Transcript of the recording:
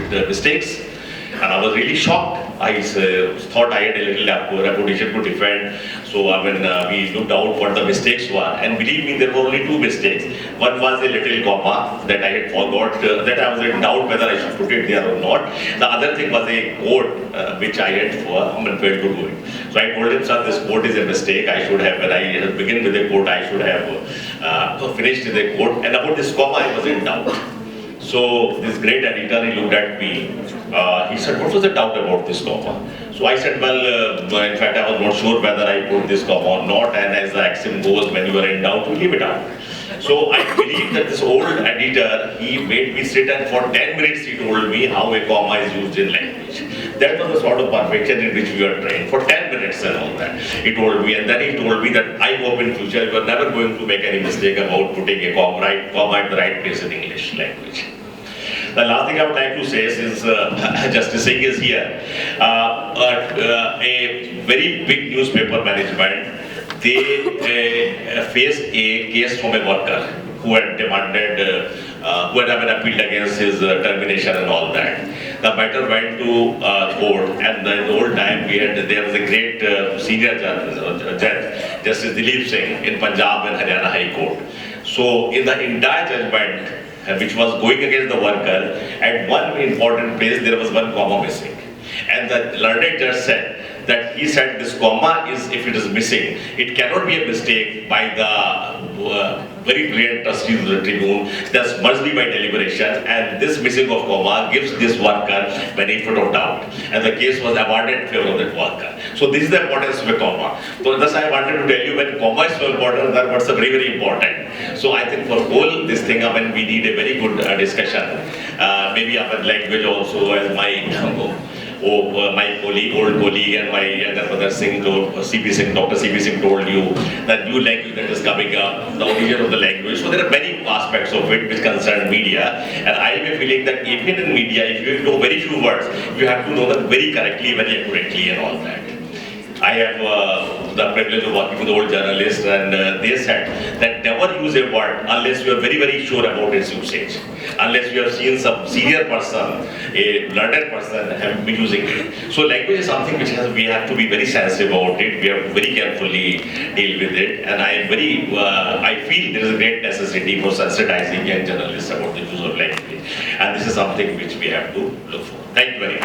put it mistakes. And I was really shocked. I thought I had a little reputation to defend. So we looked out what the mistakes were. And believe me, there were only two mistakes. One was a little comma that I had forgot, that I was in doubt whether I should put it there or not. The other thing was a quote which I had failed to do it. So I told him, sir, this quote is a mistake. I should have, when I begin with a quote, I should have finished with a quote. And about this comma, I was in doubt. So this great editor, he looked at me. He said, what was the doubt about this comma? So I said, well, in fact, I was not sure whether I put this comma or not. And as the axiom goes, when you are in doubt, you leave it out. So I believe that this old editor, he made me sit, and for 10 minutes he told me how a comma is used in language. That was the sort of perfection in which we are trained. For 10 minutes and all that, he told me. And then he told me that I hope in future you are never going to make any mistake about putting a comma at the right place in English language. The last thing I would like to say is, Justice Singh is here. A very big newspaper management, they faced a case from a worker who had demanded, who had appealed against his termination and all that. The matter went to court, and in the old time there was a great senior judge, Justice Dilip Singh in Punjab and Haryana High Court. So in the entire judgment, which was going against the worker, at one important place there was one comma missing. And the learned judge said that he said this comma is, if it is missing, it cannot be a mistake by the very brilliant trustees of the tribune. That must be by deliberation, and this missing of comma gives this worker benefit of doubt. And the case was awarded in favor of that worker. So this is the importance of a comma. So thus I wanted to tell you, when comma is so important, that was very, very important. So I think for all this thing, we need a very good discussion. Maybe our language also, as my old colleague and my younger brother Singh, Dr. C.P. Singh told you, that new language that is coming up, the origin of the language. So there are many aspects of it which concern media, and I am feeling that even in media, if you know very few words, you have to know them very correctly, very accurately and all that. I have the privilege of working with old journalists, and they said that never use a word unless you are very, very sure about its usage. Unless you have seen some senior person, a learned person, have been using it. So language is something which we have to be very sensitive about it. We have to very carefully deal with it. And I feel there is a great necessity for sensitizing young journalists about the use of language. And this is something which we have to look for. Thank you very much.